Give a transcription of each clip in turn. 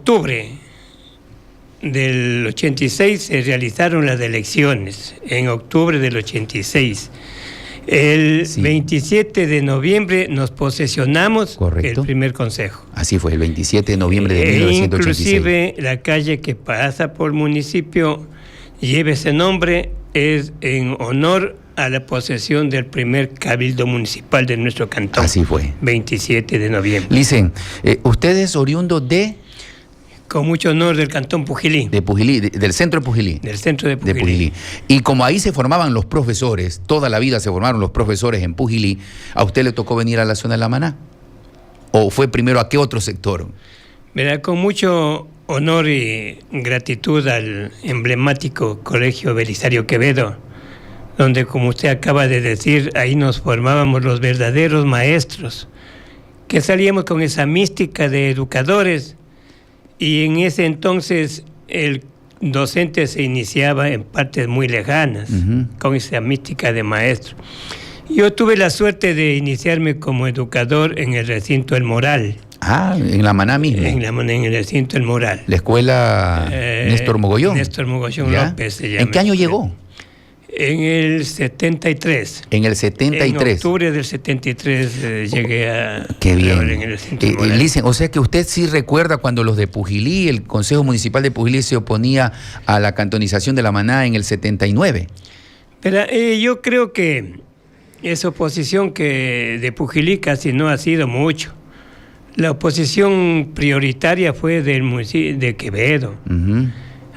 octubre del 86 se realizaron las elecciones, en octubre del 86. El 27 de noviembre nos posesionamos. Correcto. El primer consejo. Así fue, el 27 de noviembre de 1986. Inclusive la calle que pasa por el municipio lleva ese nombre, es en honor a la posesión del primer cabildo municipal de nuestro cantón. Así fue. 27 de noviembre. Licen, usted es oriundo de... Con mucho honor del cantón Pujilí. De Pujilí, del centro de Pujilí. Del centro de Pujilí. Y como ahí se formaban los profesores, toda la vida se formaron los profesores en Pujilí, ¿a usted le tocó venir a la zona de La Maná? ¿O fue primero a qué otro sector? Verá, con mucho honor y gratitud al emblemático Colegio Belisario Quevedo, donde, como usted acaba de decir, ahí nos formábamos los verdaderos maestros, que salíamos con esa mística de educadores. Y en ese entonces el docente se iniciaba en partes muy lejanas, con esa mística de maestro. Yo tuve la suerte de iniciarme como educador en el recinto El Moral. Ah, en La Maná mismo. En el recinto El Moral. La escuela Néstor Mogollón. Néstor Mogollón López se llama. ¿En qué año llegó? En el 73. En el 73. En octubre del 73 llegué a... Qué bien. En el recinto Licen, o sea que usted sí recuerda cuando los de Pujilí, el Consejo Municipal de Pujilí se oponía a la cantonización de La Maná en el 79. Pero yo creo que esa oposición que de Pujilí casi no ha sido mucho. La oposición prioritaria fue del municipio de Quevedo.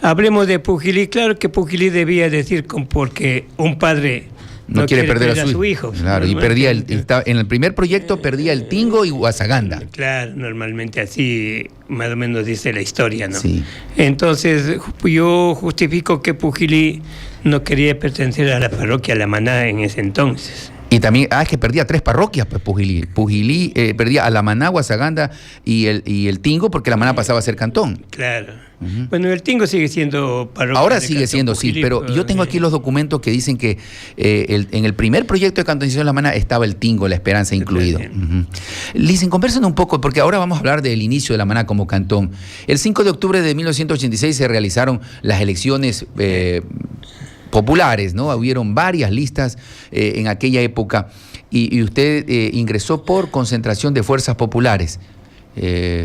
Hablemos de Pujilí. Claro que Pujilí debía decir porque un padre no quiere perder a su hijo. Claro, y perdía en el primer proyecto perdía el Tingo y Guasaganda. Claro, normalmente así más o menos dice la historia, ¿no? Sí. Entonces yo justifico que Pujilí no quería pertenecer a la parroquia La Maná en ese entonces. Y también, es que perdía 3 parroquias, pues Pujilí. Pujilí perdía a La Maná, Guasaganda y el Tingo, porque La Maná pasaba a ser cantón. Claro. Bueno, el Tingo sigue siendo parroquia. Ahora sigue siendo, Pujilí, sí, pero yo tengo aquí los documentos que dicen que en el primer proyecto de cantonización de La Maná estaba el Tingo, La Esperanza incluido. Licen, conversen un poco, porque ahora vamos a hablar del inicio de La Maná como cantón. El 5 de octubre de 1986 se realizaron las elecciones populares, ¿no? Hubieron varias listas en aquella época y usted ingresó por concentración de fuerzas populares.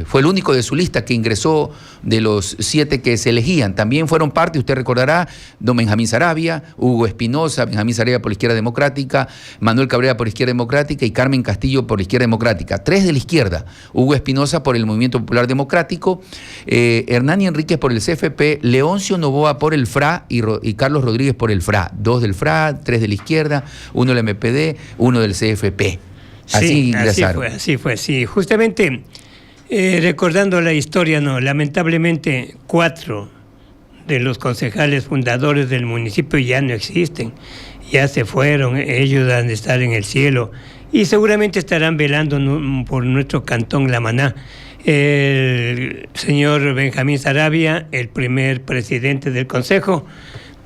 Fue el único de su lista que ingresó de los 7 que se elegían. También fueron parte, usted recordará, don Benjamín Saravia, Hugo Espinosa, Benjamín Saravia por la Izquierda Democrática, Manuel Cabrera por la Izquierda Democrática y Carmen Castillo por la Izquierda Democrática. 3 de la izquierda, Hugo Espinosa por el Movimiento Popular Democrático, Hernán Enríquez por el CFP, Leoncio Novoa por el FRA y Carlos Rodríguez por el FRA. 2 del FRA, 3 de la izquierda, 1 del MPD, 1 del CFP. Así ingresaron. Así fue. Justamente... recordando la historia, lamentablemente 4 de los concejales fundadores del municipio ya no existen, ya se fueron, ellos han de estar en el cielo y seguramente estarán velando por nuestro cantón La Maná. El señor Benjamín Saravia, el primer presidente del consejo,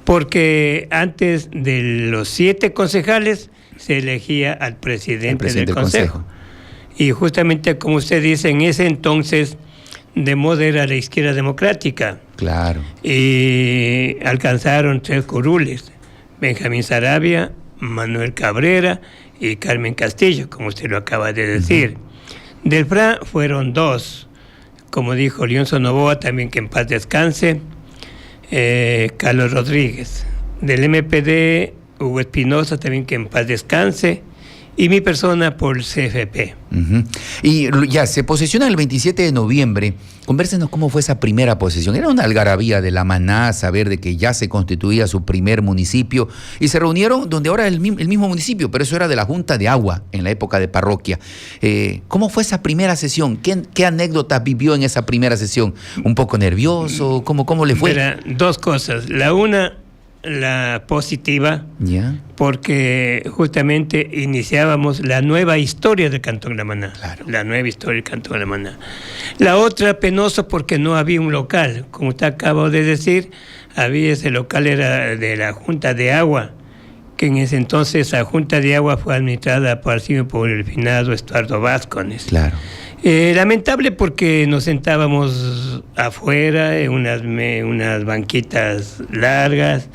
porque antes de los 7 concejales se elegía al presidente del consejo. Y justamente como usted dice, en ese entonces de moda era la Izquierda Democrática. Claro. Y alcanzaron 3 curules, Benjamín Saravia, Manuel Cabrera y Carmen Castillo, como usted lo acaba de decir. Del FRA fueron 2, como dijo Leoncio Novoa, también que en paz descanse, Carlos Rodríguez. Del MPD, Hugo Espinosa, también que en paz descanse, y mi persona por CFP. Y ya, se posesiona el 27 de noviembre. Convérsenos cómo fue esa primera posesión. Era una algarabía de La Maná saber de que ya se constituía su primer municipio y se reunieron donde ahora es el mismo municipio, pero eso era de la Junta de Agua en la época de parroquia. ¿Cómo fue esa primera sesión? ¿Qué anécdotas vivió en esa primera sesión? ¿Un poco nervioso? ¿Cómo le fue? Mira, 2 cosas. La positiva, porque justamente iniciábamos la nueva historia del Cantón La Maná. Claro. La nueva historia del Cantón La Maná. La otra, penoso, porque no había un local. Como usted acaba de decir, ese local era de la Junta de Agua, que en ese entonces la Junta de Agua fue administrada por el finado Estuardo Vázquez. Claro. Lamentable porque nos sentábamos afuera en unas banquitas largas,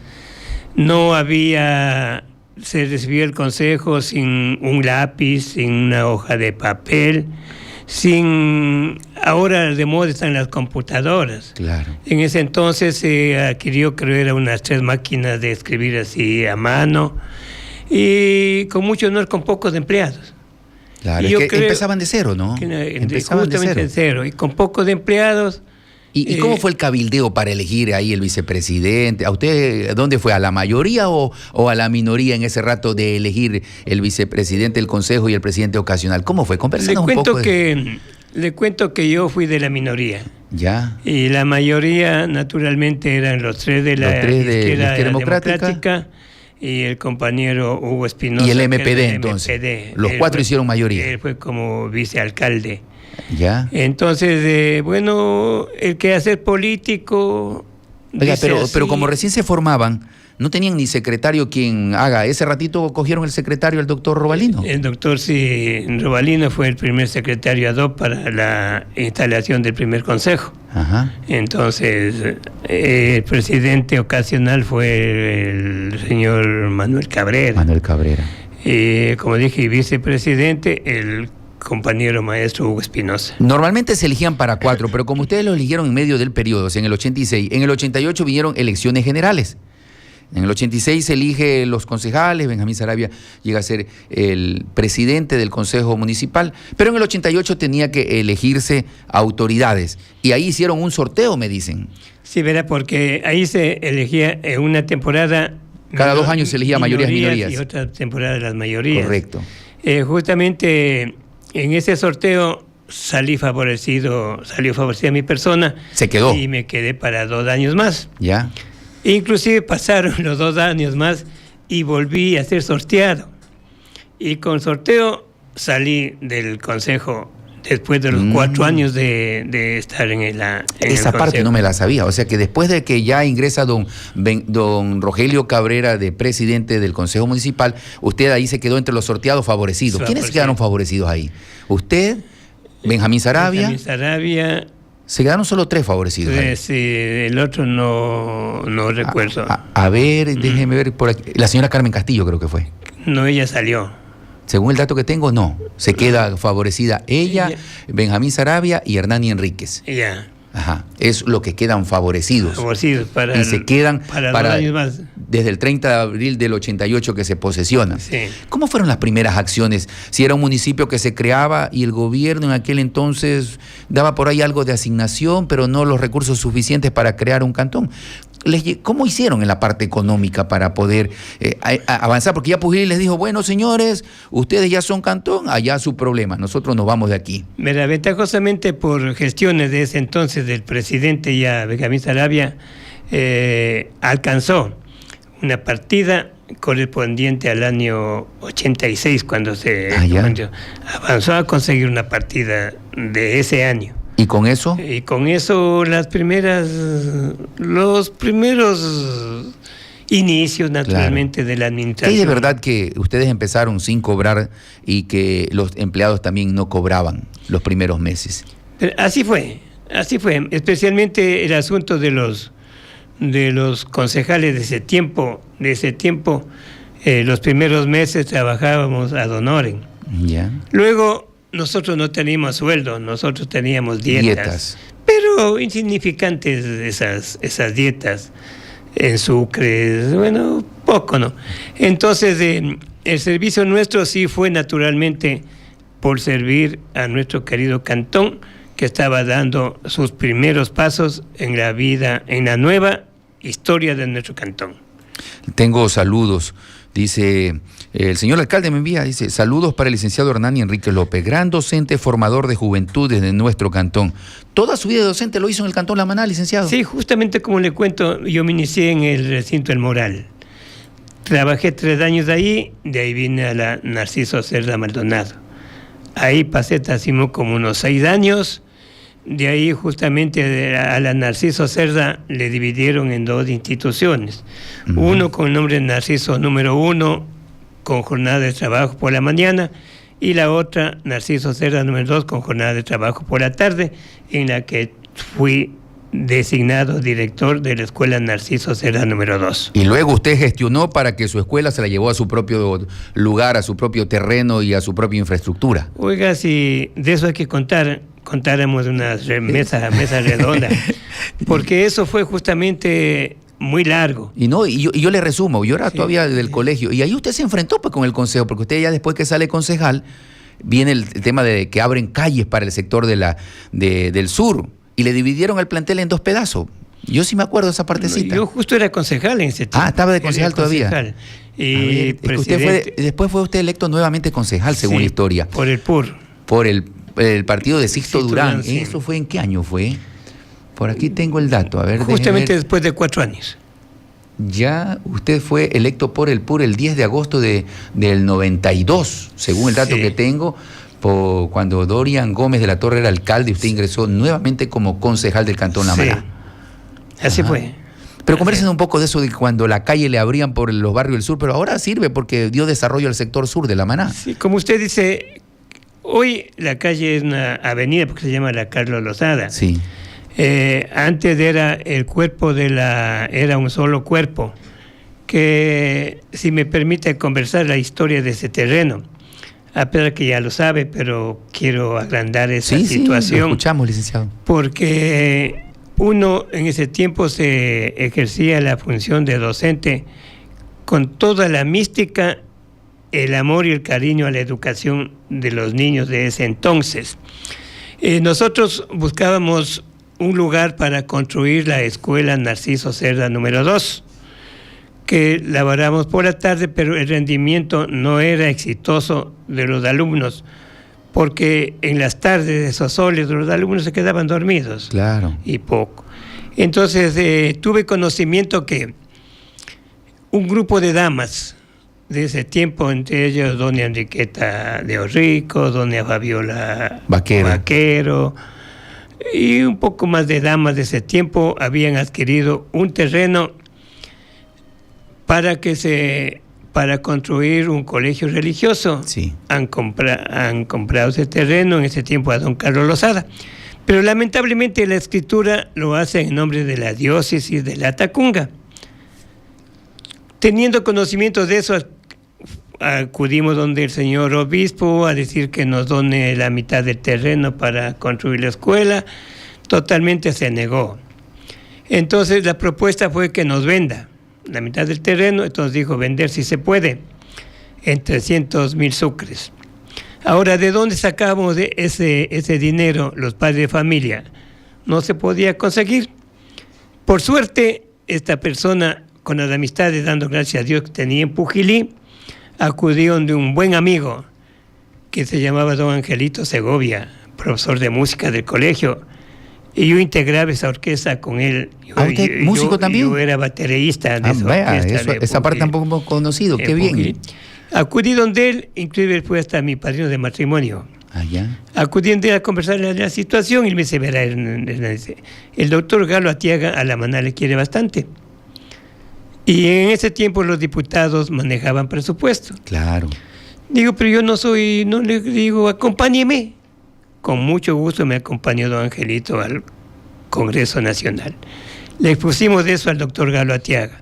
no había, se recibió el consejo sin un lápiz, sin una hoja de papel, ahora de moda están las computadoras. Claro. En ese entonces se adquirió, creo, era unas 3 máquinas de escribir así a mano, y con mucho honor, con pocos empleados. Claro, es que empezaban de cero, ¿no? Empezaban justamente de cero, y con pocos de empleados. ¿Y cómo fue el cabildeo para elegir ahí el vicepresidente? ¿A usted dónde fue? ¿A la mayoría o a la minoría en ese rato de elegir el vicepresidente del Consejo y el presidente ocasional? ¿Cómo fue? Conversanos un poco. Le cuento que yo fui de la minoría. Ya. Y la mayoría, naturalmente, eran los 3 de la izquierda democrática y el compañero Hugo Espinosa. Y el MPD, entonces. Los 4 hicieron mayoría. Él fue como vicealcalde. Ya. Entonces, bueno, el quehacer político. Oiga, pero como recién se formaban, no tenían ni secretario quien haga. Ese ratito cogieron el secretario, el doctor Robalino. El doctor, sí, Robalino fue el primer secretario ad hoc para la instalación del primer consejo. Ajá. Entonces, el presidente ocasional fue el señor Manuel Cabrera. Manuel Cabrera. Y, como dije, vicepresidente, el compañero maestro Hugo Espinosa. Normalmente se elegían para 4, pero como ustedes lo eligieron en medio del periodo, o sea, en el 86, en el 88 vinieron elecciones generales. En el 86 se elige los concejales, Benjamín Saravia llega a ser el presidente del Consejo Municipal, pero en el 88 tenía que elegirse autoridades, y ahí hicieron un sorteo, me dicen. Sí, verá, porque ahí se elegía en una temporada... Cada 2 años se elegía mayorías. Y otra temporada las mayorías. Correcto. Justamente en ese sorteo salió favorecida mi persona. Se quedó. Y me quedé para 2 años más. Ya. Inclusive pasaron los 2 años más y volví a ser sorteado. Y con sorteo salí del consejo después de los 4 años de estar en esa parte no me la sabía. O sea que después de que ya ingresa don Rogelio Cabrera de presidente del Consejo Municipal, usted ahí se quedó entre los sorteados favorecidos. ¿Quiénes se quedaron favorecidos ahí? Usted, Benjamín Saravia. Benjamín Saravia. Se quedaron solo 3 favorecidos. Sí, el otro no recuerdo. A ver, déjeme ver por aquí. La señora Carmen Castillo creo que fue. No, ella salió. Según el dato que tengo, no. Se queda favorecida ella, Benjamín Saravia y Hernani Enríquez. Ya. Ajá. Es lo que quedan favorecidos. Para y se quedan para 2 años más. Desde el 30 de abril del 88 que se posesionan. Sí. ¿Cómo fueron las primeras acciones? Si era un municipio que se creaba y el gobierno en aquel entonces daba por ahí algo de asignación, pero no los recursos suficientes para crear un cantón. ¿Cómo hicieron en la parte económica para poder avanzar? Porque ya Pujil les dijo, bueno, señores, ustedes ya son cantón, allá su problema, nosotros nos vamos de aquí. Mira, ventajosamente por gestiones de ese entonces del presidente ya Benjamín Saravia, alcanzó una partida correspondiente al año 86 cuando se avanzó a conseguir una partida de ese año. ¿Y con eso? Y con eso los primeros inicios, naturalmente, de la administración. ¿Qué de verdad que ustedes empezaron sin cobrar y que los empleados también no cobraban los primeros meses? Pero así fue, especialmente el asunto de los concejales de ese tiempo, los primeros meses trabajábamos ad honorem. Ya. Luego nosotros no teníamos sueldo, nosotros teníamos dietas. Pero insignificantes esas dietas, en sucres, bueno, poco, ¿no? Entonces, el servicio nuestro sí fue naturalmente por servir a nuestro querido cantón, que estaba dando sus primeros pasos en la vida, en la nueva historia de nuestro cantón. Tengo saludos. Dice, el señor alcalde me envía, dice, saludos para el licenciado Hernani Enrique López, gran docente formador de juventudes de nuestro cantón. Toda su vida de docente lo hizo en el cantón La Maná, licenciado. Sí, justamente como le cuento, yo me inicié en el recinto El Moral. Trabajé 3 años ahí, de ahí vine a la Narciso Cerda Maldonado. Ahí pasé como unos 6 años, De ahí justamente a la Narciso Cerda le dividieron en 2 instituciones. Uno con el nombre Narciso número 1, con jornada de trabajo por la mañana, y la otra, Narciso Cerda número 2, con jornada de trabajo por la tarde, en la que fui designado director de la escuela Narciso Cerda número 2. Y luego usted gestionó para que su escuela se la llevó a su propio lugar, a su propio terreno y a su propia infraestructura. Oiga, si de eso hay que contáramos una mesa redonda, porque eso fue justamente muy largo. Y yo le resumo, yo era todavía del colegio, y ahí usted se enfrentó pues con el consejo, porque usted ya después que sale concejal, viene el tema de que abren calles para el sector del sur, y le dividieron el plantel en 2 pedazos. Yo sí me acuerdo de esa partecita. Yo justo era concejal en ese tiempo. Estaba de concejal todavía. Y después fue usted electo nuevamente concejal, según la historia. Por el PUR. Por el partido de Sixto Durán. Sí. ¿Eso fue en qué año fue? Por aquí tengo el dato. A ver, justamente después de 4 años. Ya usted fue electo por el PUR el 10 de agosto del 92, según el dato que tengo. Cuando Dorian Gómez de la Torre era alcalde, usted ingresó nuevamente como concejal del Cantón La Maná. Así fue. Pero conversen un poco de eso de cuando la calle le abrían por los barrios del sur, pero ahora sirve porque dio desarrollo al sector sur de La Maná. Sí, como usted dice, hoy la calle es una avenida porque se llama la Carlos Lozada. Sí. Antes era el cuerpo era un solo cuerpo, que si me permite conversar la historia de ese terreno. A pesar que ya lo sabe, pero quiero agrandar esa situación. Sí, lo escuchamos, licenciado. Porque uno en ese tiempo se ejercía la función de docente con toda la mística, el amor y el cariño a la educación de los niños de ese entonces. Nosotros buscábamos un lugar para construir la escuela Narciso Cerda número 2. Que laboramos por la tarde, pero el rendimiento no era exitoso de los alumnos, porque en las tardes, esos soles, los alumnos se quedaban dormidos. Claro. Y poco. Entonces tuve conocimiento que un grupo de damas de ese tiempo, entre ellos doña Enriqueta de Orrico, doña Fabiola Vaquero, y un poco más de damas de ese tiempo, habían adquirido un terreno para construir un colegio religioso. Sí. Han comprado ese terreno en ese tiempo a don Carlos Lozada. Pero lamentablemente la escritura lo hace en nombre de la diócesis de La Tacunga. Teniendo conocimiento de eso, acudimos donde el señor obispo a decir que nos done la mitad del terreno para construir la escuela. Totalmente se negó. Entonces la propuesta fue que nos venda la mitad del terreno. Entonces dijo vender si se puede en 300,000 sucres. Ahora, ¿de dónde sacamos ese dinero los padres de familia? No se podía conseguir. Por suerte, esta persona, con las amistades, dando gracias a Dios que tenía en Pujilí, acudió de un buen amigo que se llamaba don Angelito Segovia, profesor de música del colegio. Y yo integraba esa orquesta con él. ¿Usted músico también? Yo era baterista de esa orquesta. Esa parte tampoco hemos conocido, qué bien. Acudí donde él, inclusive fue hasta mi padrino de matrimonio. Ya. Acudí donde él a conversar la situación y me dice, verá, el doctor Galo Atiaga a La Maná le quiere bastante. Y en ese tiempo los diputados manejaban presupuesto. Claro. Digo, pero yo no le digo, acompáñeme. Con mucho gusto me acompañó don Angelito al Congreso Nacional. Le expusimos de eso al doctor Galo Atiaga.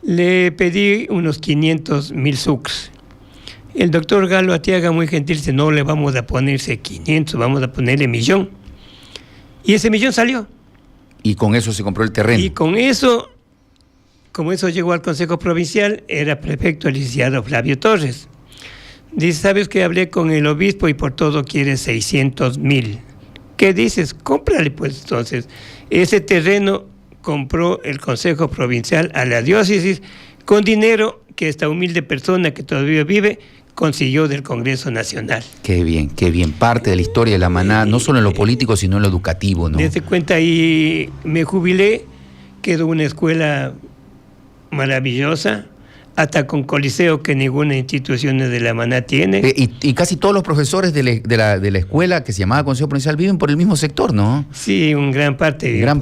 Le pedí unos 500,000 sucres. El doctor Galo Atiaga, muy gentil, dice, no le vamos a ponerse 500, vamos a ponerle 1,000,000. Y ese 1,000,000 salió. Y con eso se compró el terreno. Y con eso, como eso llegó al Consejo Provincial, era prefecto el licenciado Flavio Torres. Dice, ¿sabes que hablé con el obispo y por todo quiere 600,000? ¿Qué dices? Cómprale, pues. Entonces, ese terreno compró el Consejo Provincial a la diócesis con dinero que esta humilde persona que todavía vive consiguió del Congreso Nacional. Qué bien, parte de la historia de La Maná, no solo en lo político, sino en lo educativo, ¿no? Desde cuenta ahí me jubilé, quedó una escuela maravillosa. hasta con coliseo que ninguna institución de La Maná tiene. Y casi todos los profesores de la escuela que se llamaba Consejo Provincial viven por el mismo sector, ¿no? Sí, gran parte. Gran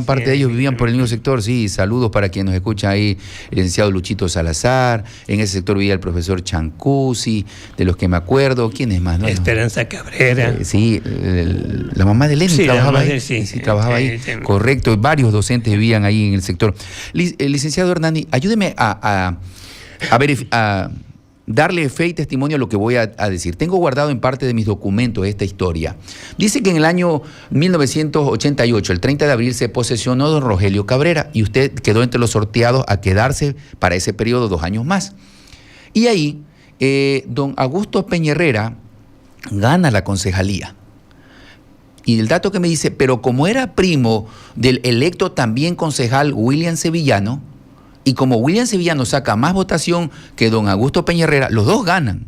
parte de ellos vivían por el mismo sector, sí. Saludos para quien nos escucha ahí, el licenciado Luchito Salazar, en ese sector vivía el profesor Chancusi, de los que me acuerdo, ¿quién es más? No, Esperanza Cabrera. Sí, la mamá de Lenin trabajaba ahí. Sí, trabajaba ahí, correcto, varios docentes vivían ahí en el sector. Licenciado Hernani, ayúdeme a darle fe y testimonio a lo que voy a decir. Tengo guardado en parte de mis documentos esta historia. Dice que en el año 1988, el 30 de abril, se posesionó don Rogelio Cabrera y usted quedó entre los sorteados a quedarse para ese periodo 2 años más. Y ahí, don Augusto Peña gana la concejalía. Y el dato que me dice, pero como era primo del electo también concejal William Sevillano, y como William Sevillano saca más votación que don Augusto Peña, los dos ganan.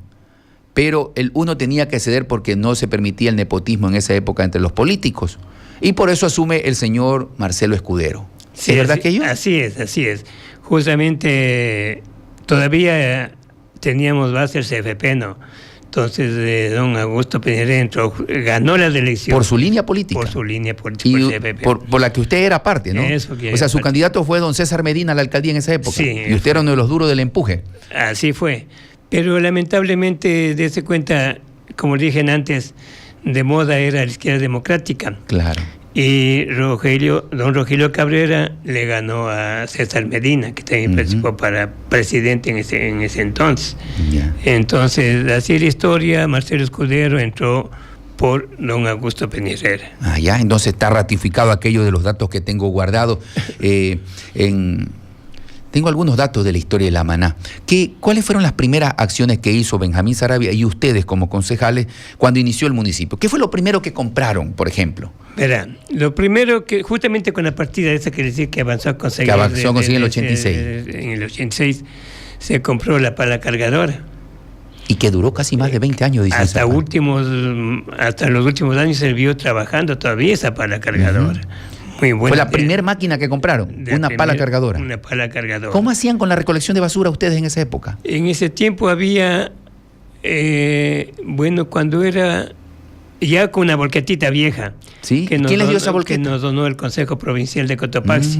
Pero el uno tenía que ceder porque no se permitía el nepotismo en esa época entre los políticos. Y por eso asume el señor Marcelo Escudero. Sí, ¿Es verdad aquello? Así es. Justamente todavía teníamos base el CFP, ¿no? Entonces, don Augusto Peña ganó la elección. Por su línea política. Por su línea política. Por la que usted era parte, ¿no? O sea, su candidato fue don César Medina a la alcaldía en esa época. Sí. Y usted era uno de los duros del empuje. Así fue. Pero lamentablemente, dése cuenta, como dije antes, de moda era la izquierda democrática. Claro. Y don Rogelio Cabrera le ganó a César Medina, que también participó para presidente en ese entonces. Yeah. Entonces, así la historia, Marcelo Escudero entró por don Augusto Peña. Ah, ya, entonces está ratificado aquello de los datos que tengo guardados. Tengo algunos datos de la historia de La Maná. ¿Cuáles fueron las primeras acciones que hizo Benjamín Saravia y ustedes como concejales cuando inició el municipio? ¿Qué fue lo primero que compraron, por ejemplo? Verán, lo primero que, justamente con la partida esa que decía que avanzó a conseguir... Que avanzó a conseguir en el 86. En el 86 se compró la pala cargadora. Y que duró casi más de 20 años, dice. Hasta los últimos años se vio trabajando todavía esa pala cargadora. Muy buena. Fue la primera máquina que compraron, pala cargadora. Una pala cargadora. ¿Cómo hacían con la recolección de basura ustedes en esa época? En ese tiempo había, cuando era ya con una volquetita vieja. ¿Sí? ¿Quién les dio esa volqueta? Que nos donó el Consejo Provincial de Cotopaxi.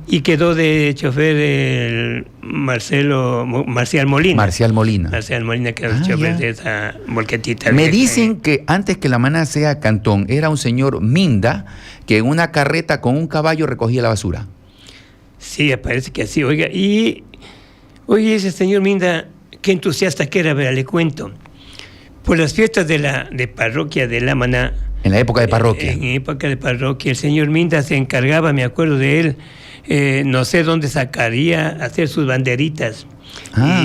Y quedó de chofer el Marcial Molina. Marcial Molina, que era el chofer de esa volquetita Me vieja. dicen que antes que La Maná sea cantón, era un señor Minda que en una carreta con un caballo recogía la basura. Sí, parece que así. Oiga, ese señor Minda, qué entusiasta que era, le cuento. Por las fiestas de parroquia de La Maná. En la época de parroquia. En época de parroquia, el señor Minda se encargaba, me acuerdo de él, no sé dónde sacaría, hacer sus banderitas.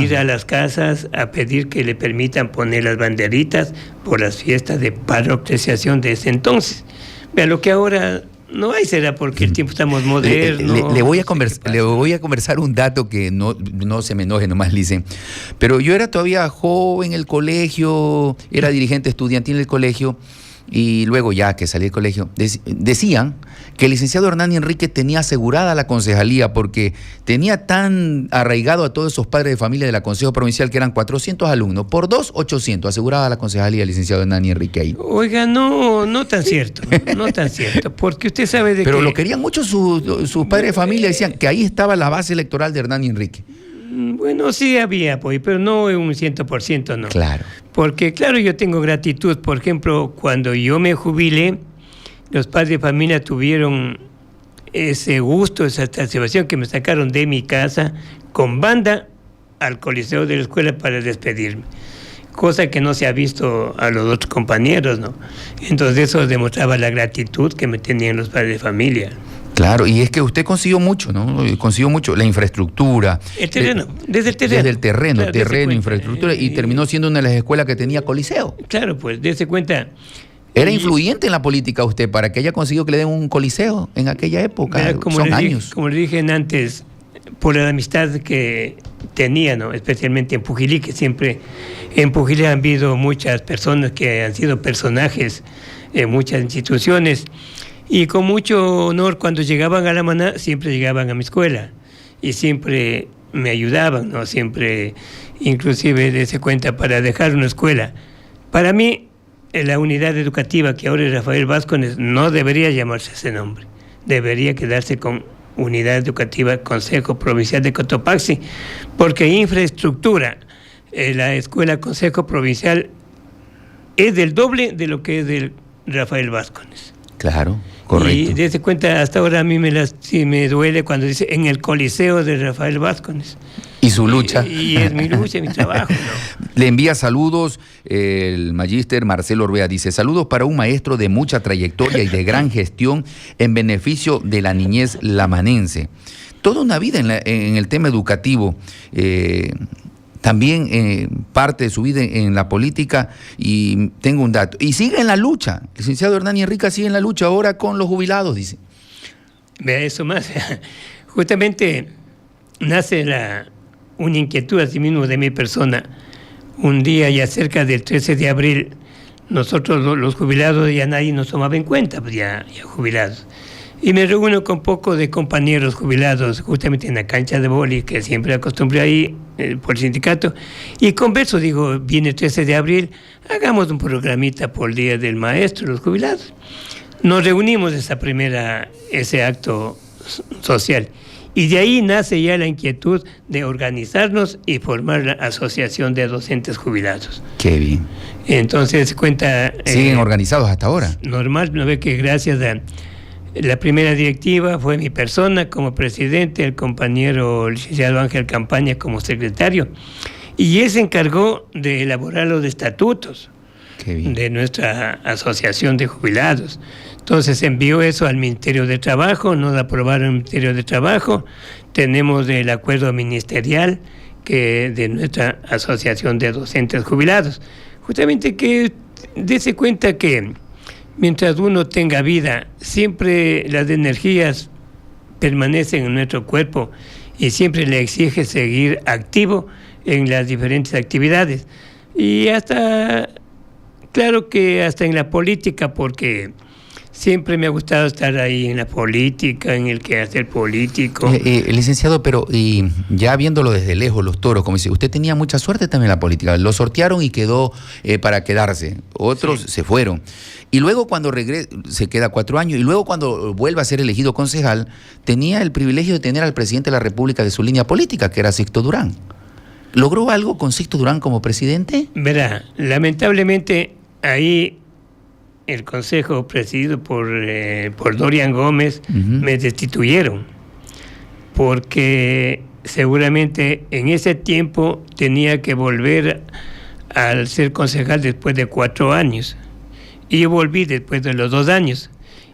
Ir a las casas a pedir que le permitan poner las banderitas por las fiestas de parroquialización de ese entonces. Vea, lo que ahora no hay será porque el tiempo estamos modernos. Le voy a conversar un dato que no se me enoje nomás, dicen. Pero yo era todavía joven en el colegio, era dirigente estudiantil del colegio, y luego ya que salí del colegio, decían que el licenciado Hernani Enrique tenía asegurada la concejalía porque tenía tan arraigado a todos esos padres de familia de la Consejo Provincial que eran 400 alumnos, por 800 aseguraba la concejalía el licenciado Hernani Enrique ahí. Oiga, no tan cierto, porque usted sabe de Pero lo querían mucho sus padres de familia, decían que ahí estaba la base electoral de Hernani Enrique. Bueno, sí había apoyo, pero no un 100%, no. Claro. Porque, claro, yo tengo gratitud. Por ejemplo, cuando yo me jubilé, los padres de familia tuvieron ese gusto, esa satisfacción que me sacaron de mi casa con banda al coliseo de la escuela para despedirme. Cosa que no se ha visto a los otros compañeros, ¿no? Entonces eso demostraba la gratitud que me tenían los padres de familia. Claro, y es que usted consiguió mucho, ¿no? Consiguió mucho, la infraestructura. El terreno, desde el terreno. Desde el terreno, claro, infraestructura, y terminó siendo una de las escuelas que tenía coliseo. Claro, pues, dése cuenta. Era influyente en la política usted para que haya conseguido que le den un coliseo en aquella época. Son años. Como le dije antes, por la amistad que tenía, ¿no? Especialmente en Pujilí, que siempre en Pujilí han habido muchas personas que han sido personajes en muchas instituciones. Y con mucho honor, cuando llegaban a La Maná, siempre llegaban a mi escuela. Y siempre me ayudaban, ¿no? Siempre, inclusive, dése cuenta, para dejar una escuela. Para mí, la unidad educativa que ahora es Rafael Vázquez no debería llamarse ese nombre. Debería quedarse con Unidad Educativa Consejo Provincial de Cotopaxi, porque infraestructura, la escuela Consejo Provincial es del doble de lo que es del Rafael Vázquez. Claro, correcto. Y dése cuenta, hasta ahora a mí sí me duele cuando dice en el Coliseo de Rafael Vázquez. Y su lucha. Y es mi lucha, mi trabajo, ¿no? Le envía saludos el magíster Marcelo Orbea. Dice, saludos para un maestro de mucha trayectoria y de gran gestión en beneficio de la niñez lamanense. Toda una vida en el tema educativo. También parte de su vida en la política, y tengo un dato. Y sigue en la lucha. El licenciado Hernán Enríquez sigue en la lucha ahora con los jubilados, dice. Vea eso más. Justamente nace una inquietud así mismo de mi persona. Un día ya cerca del 13 de abril, nosotros los jubilados ya nadie nos tomaba en cuenta, pues ya jubilados. Y me reúno con poco de compañeros jubilados, justamente en la cancha de boli, que siempre acostumbré ahí por el sindicato, y converso, digo, viene el 13 de abril, hagamos un programita por el Día del Maestro, los jubilados. Nos reunimos ese acto social, y de ahí nace ya la inquietud de organizarnos y formar la Asociación de Docentes Jubilados. Qué bien. Entonces, cuenta... ¿Siguen organizados hasta ahora? Normal, no ve que gracias a... La primera directiva fue mi persona como presidente, el compañero licenciado Ángel Campaña como secretario, y él se encargó de elaborar los estatutos de nuestra asociación de jubilados. Entonces envió eso al Ministerio de Trabajo, nos aprobaron el Ministerio de Trabajo, tenemos el acuerdo ministerial de nuestra asociación de docentes jubilados. Justamente que dése cuenta que mientras uno tenga vida, siempre las energías permanecen en nuestro cuerpo y siempre le exige seguir activo en las diferentes actividades. Y claro que hasta en la política, porque siempre me ha gustado estar ahí en la política, en el quehacer político. Licenciado, pero y ya viéndolo desde lejos, los toros, como dice, usted tenía mucha suerte también en la política. Lo sortearon y quedó para quedarse. Otros se fueron. Y luego cuando se queda 4 años, y luego cuando vuelve a ser elegido concejal, tenía el privilegio de tener al presidente de la República de su línea política, que era Sixto Durán. ¿Logró algo con Sixto Durán como presidente? Verá, lamentablemente ahí el consejo presidido por Dorian Gómez me destituyeron, porque seguramente en ese tiempo tenía que volver al ser concejal después de 4 años. Y yo volví después de los 2 años.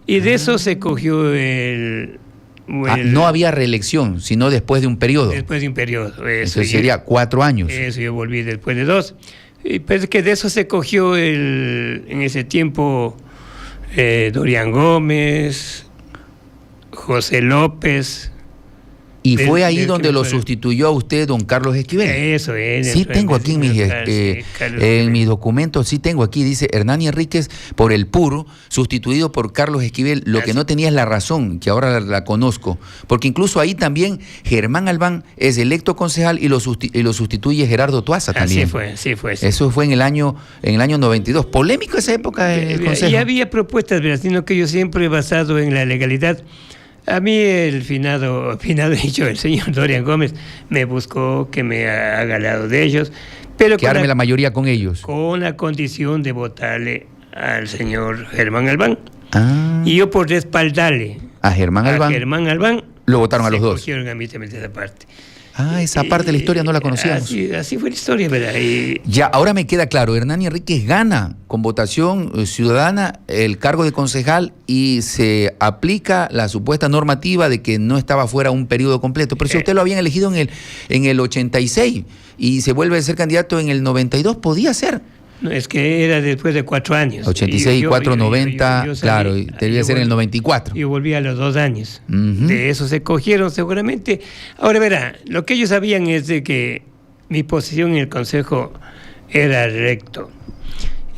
Y de eso se cogió no había reelección, sino después de un periodo. Después de un periodo. Eso sería 4 años. Eso, yo volví después de 2. Y pues que de eso se cogió en ese tiempo Dorian Gómez, José López. Y fue ahí donde lo sustituyó a usted don Carlos Esquivel. Eso es. Sí, tengo aquí en mis documentos, sí tengo aquí, dice Hernán Enríquez por el puro, sustituido por Carlos Esquivel. Lo que no tenía es la razón, que ahora la conozco. Porque incluso ahí también Germán Albán es electo concejal y lo sustituye Gerardo Tuaza también. Sí fue. Eso fue en el año 92. Polémico esa época el consejo. Y había propuestas, sino que yo siempre he basado en la legalidad. A mí el finado dicho, el señor Dorian Gómez me buscó que me haga al lado de ellos, pero que arme la mayoría con ellos. Con la condición de votarle al señor Germán Albán. Y yo por respaldarle a Germán Albán lo votaron a los dos. Cogieron a mí también esa parte. Esa parte de la historia no la conocíamos. Así fue la historia, ¿verdad? Ya, ahora me queda claro, Hernán Enríquez gana con votación ciudadana el cargo de concejal y se aplica la supuesta normativa de que no estaba fuera un periodo completo. Pero si usted lo habían elegido en el 86 y se vuelve a ser candidato en el 92, podía ser. No, es que era después de 4 años. 86, 4, 90, claro, debía ser en el 94. Yo volví a los 2 años. De eso se cogieron seguramente. Ahora verá, lo que ellos sabían es de que mi posición en el consejo era recto.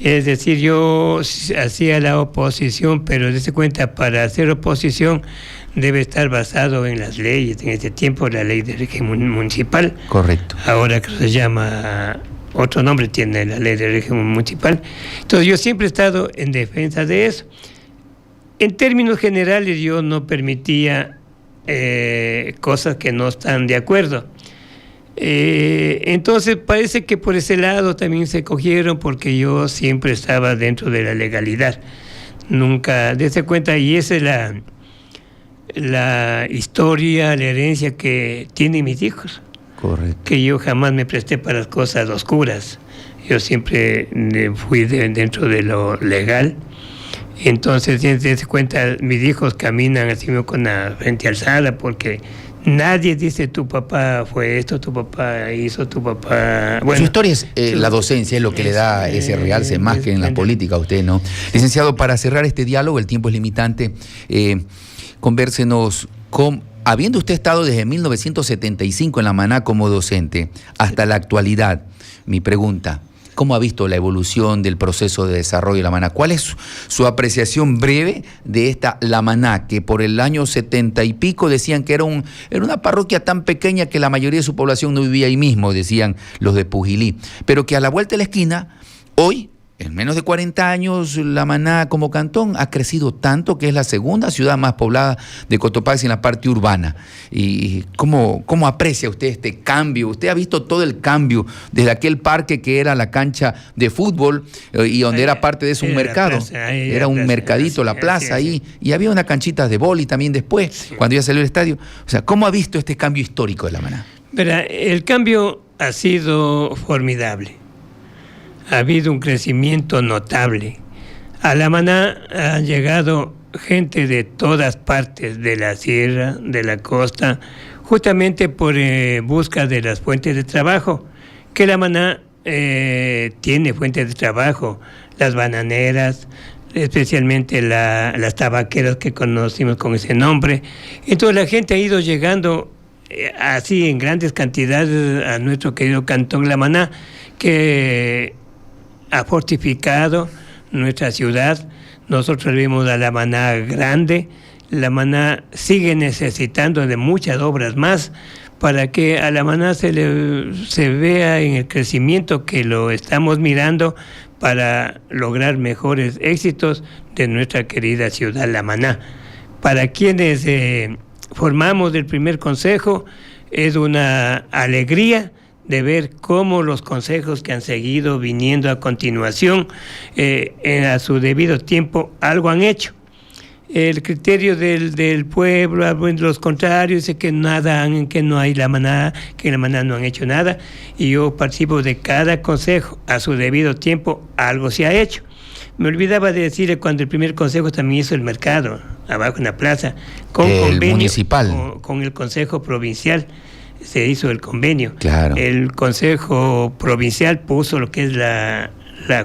Es decir, yo hacía la oposición, pero dése cuenta, para hacer oposición debe estar basado en las leyes. En ese tiempo la ley de régimen municipal. Correcto. Ahora que se llama, otro nombre tiene la ley de régimen municipal. Entonces yo siempre he estado en defensa de eso. En términos generales yo no permitía cosas que no están de acuerdo. Entonces parece que por ese lado también se cogieron, porque yo siempre estaba dentro de la legalidad. Nunca, dése cuenta, y esa es la historia, la herencia que tienen mis hijos. Correcto. Que yo jamás me presté para las cosas oscuras. Yo siempre fui dentro de lo legal. Entonces, dése cuenta, mis hijos caminan así con la frente alzada, porque nadie dice tu papá fue esto, tu papá hizo, tu papá... Bueno, su historia es la docencia, es lo que le da ese realce más que en la política a usted, ¿no? Licenciado, para cerrar este diálogo, el tiempo es limitante, convérsenos habiendo usted estado desde 1975 en la Maná como docente hasta la actualidad, mi pregunta, ¿cómo ha visto la evolución del proceso de desarrollo de la Maná? ¿Cuál es su apreciación breve de esta La Maná, que por el año 70 y pico decían que era una parroquia tan pequeña que la mayoría de su población no vivía ahí mismo, decían los de Pujilí, pero que a la vuelta de la esquina, hoy, en menos de 40 años, La Maná como cantón ha crecido tanto que es la segunda ciudad más poblada de Cotopaxi en la parte urbana? ¿Y cómo aprecia usted este cambio? Usted ha visto todo el cambio desde aquel parque que era la cancha de fútbol y donde era parte de eso un mercado. Era un mercadito, la plaza ahí, y había una canchita de vóley también después, cuando ya salió el estadio. O sea, ¿cómo ha visto este cambio histórico de La Maná? Verá, el cambio ha sido formidable. Ha habido un crecimiento notable. A La Maná han llegado gente de todas partes de la sierra, de la costa, justamente por busca de las fuentes de trabajo, que La Maná tiene fuentes de trabajo, las bananeras, especialmente las tabaqueras que conocimos con ese nombre. Entonces la gente ha ido llegando así en grandes cantidades a nuestro querido cantón La Maná, que ha fortificado nuestra ciudad. Nosotros vimos a La Maná grande. La Maná sigue necesitando de muchas obras más para que a La Maná se vea en el crecimiento que lo estamos mirando, para lograr mejores éxitos de nuestra querida ciudad La Maná. Para quienes formamos el primer consejo, es una alegría de ver cómo los consejos que han seguido viniendo a continuación, a su debido tiempo, algo han hecho. El criterio del pueblo, los contrarios, dice que nada, que no hay La Maná, que La Maná no han hecho nada, y yo participo de cada consejo, a su debido tiempo, algo se ha hecho. Me olvidaba de decirle, cuando el primer consejo también hizo el mercado, abajo en la plaza, con convenio municipal, con el consejo provincial. Se hizo el convenio. Claro. El Consejo Provincial puso lo que es la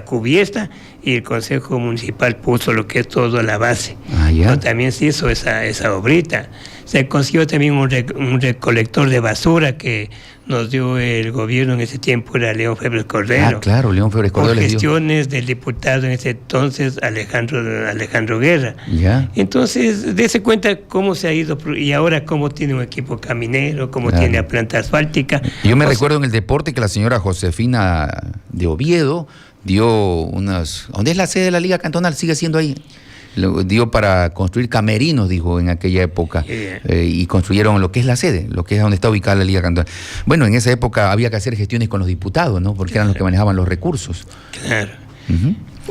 cubierta, y el Consejo Municipal puso lo que es toda la base. Pero también se hizo esa obrita. Se consiguió también un recolector de basura que nos dio el gobierno en ese tiempo, era León Febres Cordero. Claro, León Febres Cordero. Con gestiones del diputado en ese entonces, Alejandro Guerra. Entonces, dése cuenta cómo se ha ido, y ahora cómo tiene un equipo caminero, cómo tiene la planta asfáltica. Yo me recuerdo en el deporte que la señora Josefina de Oviedo dio unas... ¿Dónde es la sede de la Liga Cantonal? ¿Sigue siendo ahí? Lo dio para construir camerinos, dijo, en aquella época, y construyeron lo que es la sede, lo que es donde está ubicada la Liga Cantonal. Bueno, en esa época había que hacer gestiones con los diputados, ¿no? Porque eran los que manejaban los recursos. Claro.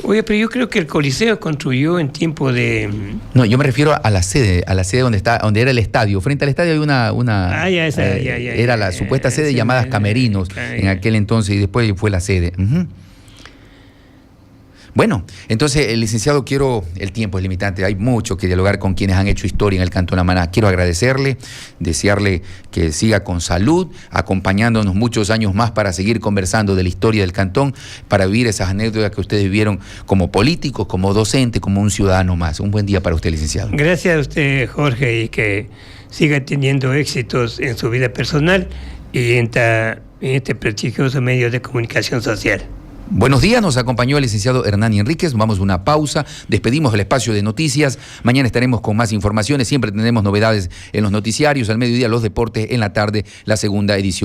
Oye, pero yo creo que el Coliseo construyó en tiempo de... No, yo me refiero a la sede donde era el estadio. Frente al estadio hay una era la supuesta sede llamada Camerinos en aquel entonces, y después fue la sede. Bueno, entonces, licenciado, el tiempo es limitante, hay mucho que dialogar con quienes han hecho historia en el Cantón La Maná. Quiero agradecerle, desearle que siga con salud, acompañándonos muchos años más para seguir conversando de la historia del cantón, para vivir esas anécdotas que ustedes vivieron como políticos, como docente, como un ciudadano más. Un buen día para usted, licenciado. Gracias a usted, Jorge, y que siga teniendo éxitos en su vida personal y en este prestigioso medio de comunicación social. Buenos días, nos acompañó el licenciado Hernani Enríquez. Vamos a una pausa, despedimos el espacio de noticias. Mañana estaremos con más informaciones. Siempre tendremos novedades en los noticiarios, al mediodía los deportes, en la tarde la segunda edición.